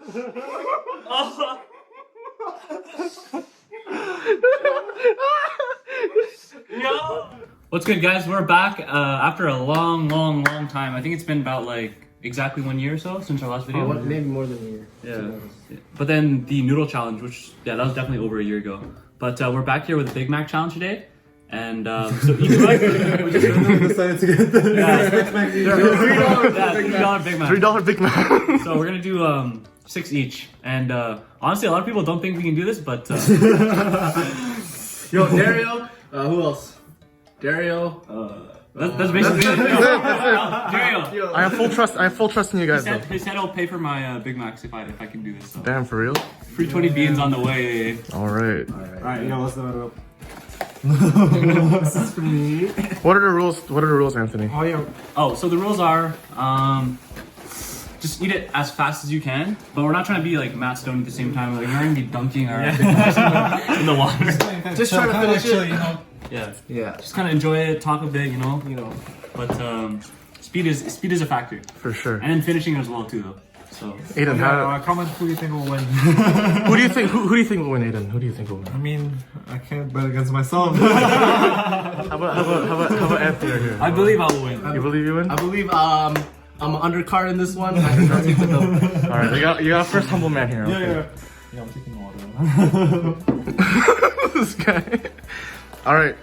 Yo. What's good, guys? We're back after a long time. I think it's been about like exactly 1 year or so since our last video. Maybe more than a year. Yeah. But then the noodle challenge, which that was definitely over a year ago. But we're back here with the Big Mac challenge today. And so each of us, we just decided to get the $3 Big Mac. $3 Big Mac. So we're gonna do 6 each. And honestly, a lot of people don't think we can do this, but Yo, Dario. Who else? Dario. that's basically it. Dario. I have full trust in you guys though. He said he'll pay for my Big Macs if I can do this. So. Damn, for real? Free 20 beans on the way. All right. Alright, yo, let's load it up. This is for me. What are the rules, Anthony? Oh yeah. Oh, so the rules are just eat it as fast as you can, but we're not trying to be like Matt Stone at the same time. Like we're gonna be dunking our Big Macs in the water. Just try to finish it. You know? Yeah. Just kind of enjoy it, talk a bit, you know. But speed is a factor For sure. and then finishing as well too, though. So Aiden, Comment who you think will win. who do you think will win, Aiden? Who do you think will win? I mean, I can't bet against myself. How about Anthony right here? I believe I will win. You believe you win? I believe I'm an undercard in this one. I can take the double. All right, you got first humble man here. Okay. Yeah, I'm taking water. This guy. All right,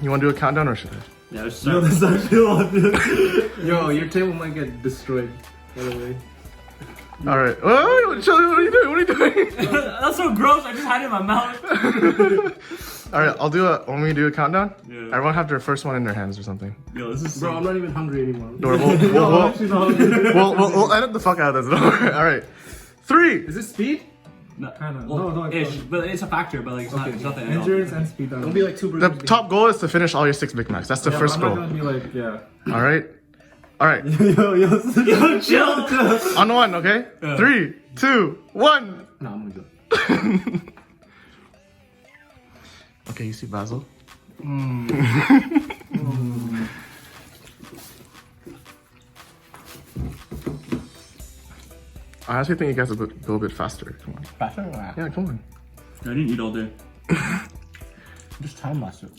you want to do a countdown or should I? Yeah, let's Yo, start. this actually obvious. Yo, your table might get destroyed. By the way. All right. Oh, what are you doing? What are you doing? That's so gross. I just had it in my mouth. All right, want me to do a countdown? Yeah. Everyone have their first one in their hands or something. Yo, this is Bro, so... I'm not even hungry anymore. We'll edit the fuck out of this. All right. 3. Is this speed? No, Kinda. well, No, ish, but it's a factor. But like, it's not the end all. Endurance and speed. It'll be like 2 The burgers. top goal is to finish all your 6 Big Macs. That's the first I'm goal. not gonna be like, yeah. All right. All right. Yo, Chill. On 1, okay? 3, 2, 1. No, I'm good. Okay, you see Basil? I actually think you guys will go a bit faster. Come on. Faster? Yeah, come on. I didn't eat all day. Just time lapse it.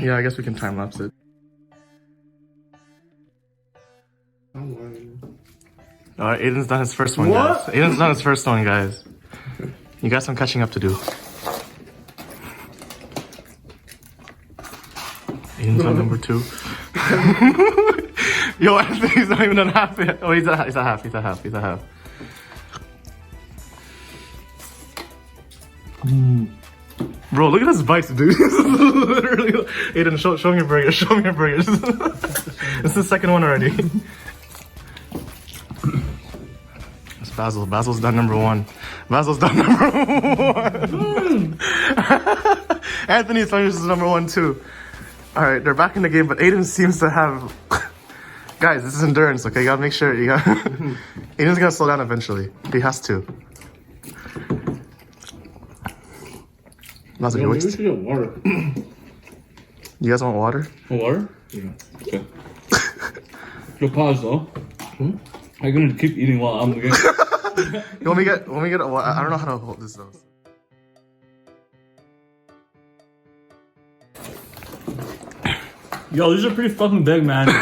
Yeah, I guess we can time lapse it. Alright, Aiden's done his first one, guys. Aiden's done his first one, guys. You got some catching up to do. Aiden's on number 2. Yo, Anthony's not even on half yet. Oh, he's at half. Bro, look at his bites, dude. Literally. Aiden, show me your burgers. This is the second one already. It's Basil. Basil's done number 1. Anthony's finishes number 1 too. Alright, they're back in the game, but Aiden seems to have... Guys, this is endurance, okay? You gotta make sure, Aiden's gonna slow down eventually. He has to. Basil, you should get water. You guys want water? Water? Yeah. Okay. Yo, pause though. I'm gonna keep eating while I'm getting. When we get, I don't know how to hold this though. Yo, these are pretty fucking big, man. My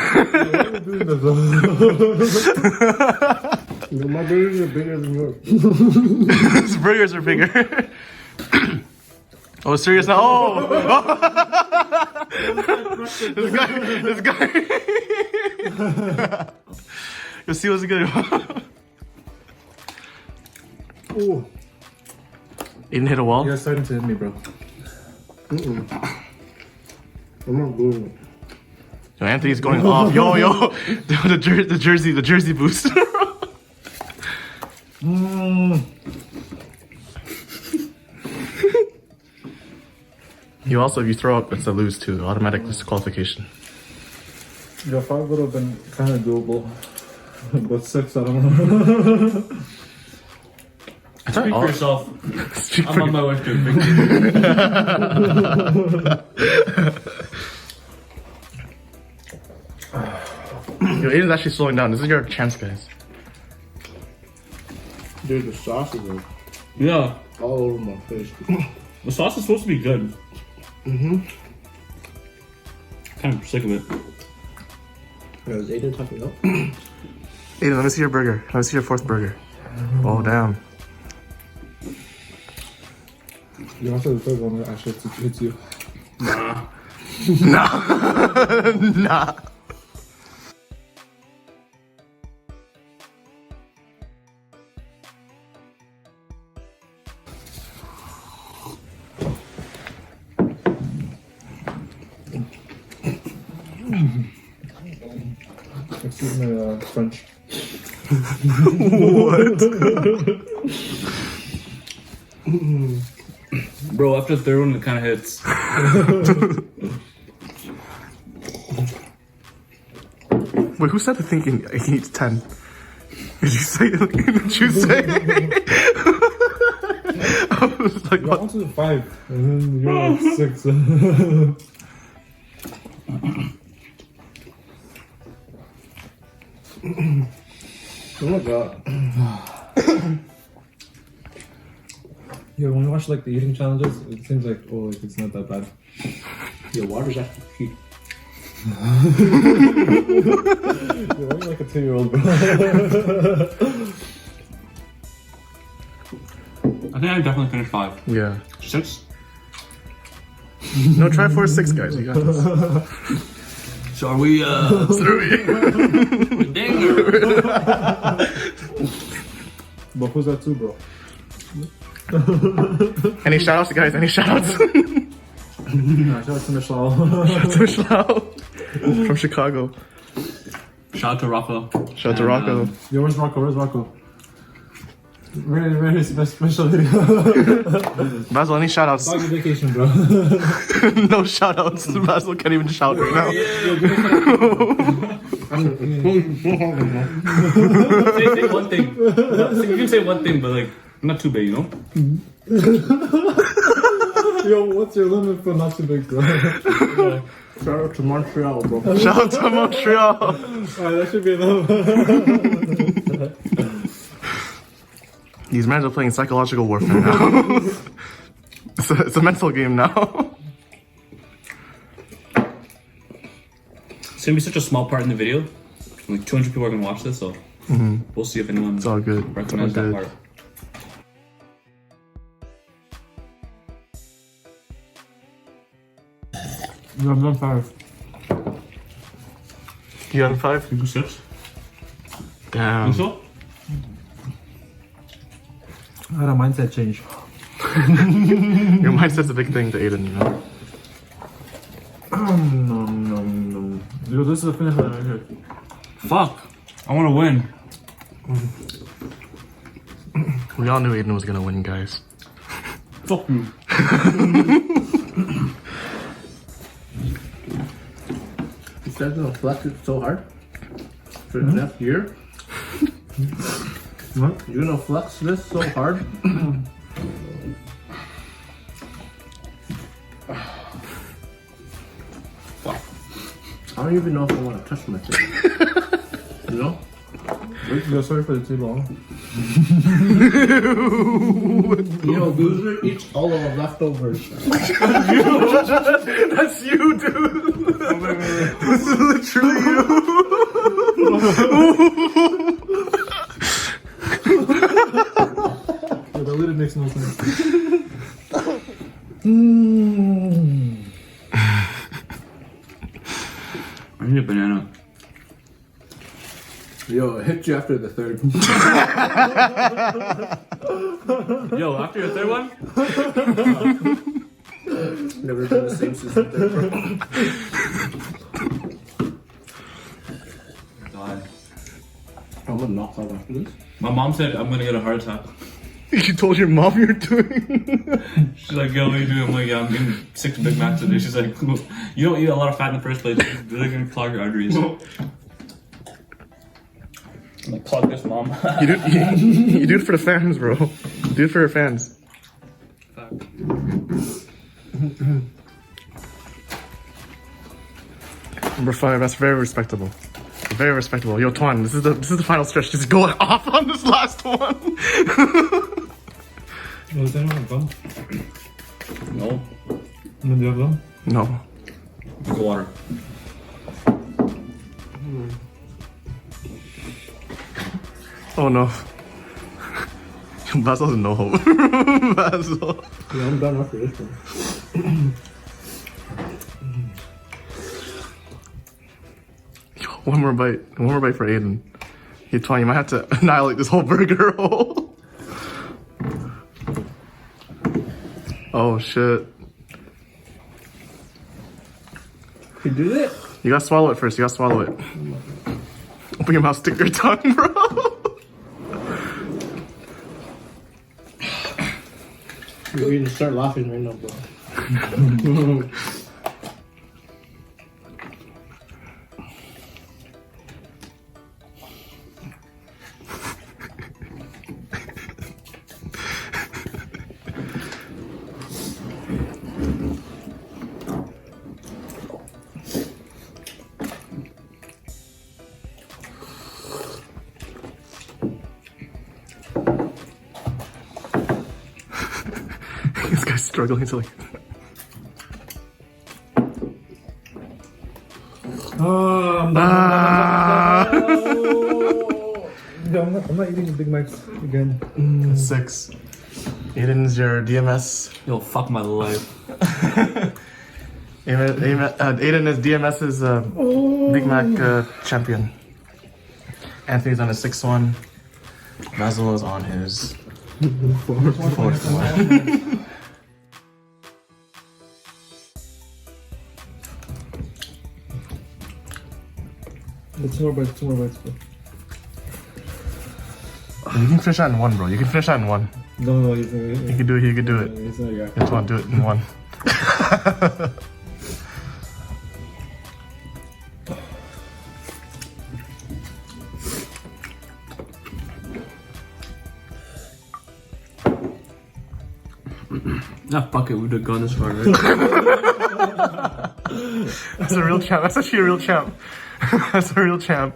burgers are bigger than yours. His burgers are bigger. Oh, serious now? Oh! This guy. You see what's good? Ooh. Aiden hit a wall? You're starting to hit me, bro. I'm not doing it. Yo, Anthony's going off. Yo. the jersey boost. You also, if you throw up, it's a lose too. Automatic disqualification. Your 5 would have been kind of doable. But 6, I don't know. Speak for yourself. I'm on my way to a big Yo, Aiden's actually slowing down. This is your chance, guys. Dude, the sauces are Yeah, all over my face. the sauce is supposed to be good. Mm-hmm. Kind of sick of it. Is Aiden talking up? Aiden, let me see your burger. Let me see your fourth burger. Oh, damn. You also the third one that actually hits you. Nah. Nah. Excuse me, French. What? Bro, after the third one, it kind of hits. Wait, who started thinking he needs 10? Did you say? Did you say? I was like, I what? wanted 5, and then you're like 6. Oh my god. Yeah, when you watch like the eating challenges, it seems like like it's not that bad. Your water's actually cheap. You're only like a 2-year-old, bro. I think I definitely finished 5. Yeah. 6? No, try 4 or 6, guys. You got this. So are we, Dinger! But who's that too, bro? Any shout outs, guys? Any shout outs? Nah, shout out to Michelle. From Chicago. Shout out to Rocco. Shout out to Rocco. Yo, where's Rocco? Where's Rocco? Very special video. Basil, any shout outs? Doggy vacation, bro. No shout outs. Basil can't even shout right now. Say one thing. You can say one thing, but like, not too big, you know? Yo, what's your limit for not too big, bro? Shout out to Montreal, bro. Shout out to Montreal. Alright, that should be enough. These men are playing psychological warfare now. It's a mental game now. It's gonna be such a small part in the video. Like 200 people are gonna watch this, so we'll see if anyone It's all good. recognizes It's all that good. part. No, I'm done 5. You on 5? You do 6? Damn. Think so? I had a mindset change. Your mindset's a big thing to Aiden, you know? No. Yo, this is the finish line right here. Fuck. I wanna win. We all knew Aiden was gonna win, guys. Fuck you. You guys gonna flex it so hard? For the next year? What? You're gonna flex this so hard? Fuck. I don't even know if I want to touch my thing. You know? Yo, sorry for the table. You know, loser eats all of the leftovers. That's you, dude! This is literally you! Yo, that literally makes no sense. I need a banana. Yo, it hits you after the third. Yo, after your third one? Never been the same since the third, bro. God. I'm gonna knock out after this. My mom said I'm gonna get a heart attack. You told your mom you're doing. She's like, yo, what are you doing? I'm like, yeah, I'm getting 6 Big Macs today. She's like, you don't eat a lot of fat in the first place. It's really gonna clog your arteries. I'm like, plug this, mom. You do it for the fans, bro. Do it for your fans. Number 5, that's very respectable. very respectable. Yo, Tuan, this is the final stretch. Just go off on this last one. Does anyone have gum? No. Do you have gum? No. Go water. Oh no. Basil's no hope. Basil. Yeah, I'm done after this one. Yo, one more bite. One more bite for Aiden. Hey, Tuan, you might have to annihilate this whole burger roll. Oh shit. You did it? You gotta swallow it first. You gotta swallow it. Open your mouth, stick your tongue, bro. You're going to start laughing right now, bro. This guy's struggling to like. Oh, I'm done. No, I'm not eating the Big Macs again. 6. Aiden's your DMS. Yo, fuck my life. Aiden is DMS's Big Mac champion. Anthony's on his 6th one. Basil is on his 4th one. Two more bites, bro. You can finish that in 1, bro. You can finish that in 1. No, You can do it. You can do it. It's not your Come on, do it in 1. Nah, fuck it, we would have gone this far, right? That's a real champ. That's actually a real champ. That's a real champ.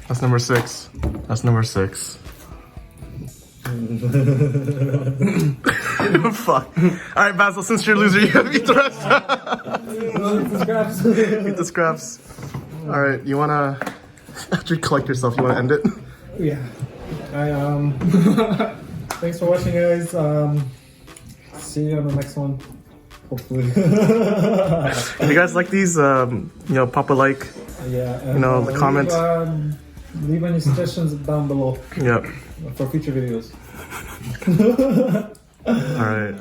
That's number 6. That's number 6. Fuck. Alright, Basil, since you're a loser, you gotta eat the rest. Eat the scraps. Alright, you wanna... After you collect yourself, you wanna end it? Yeah. Thanks for watching, guys. See you on the next one. Hopefully. If you guys like these, pop a like. Yeah. And, You know, the comments. Leave any suggestions down below Yep. for future videos. Alright.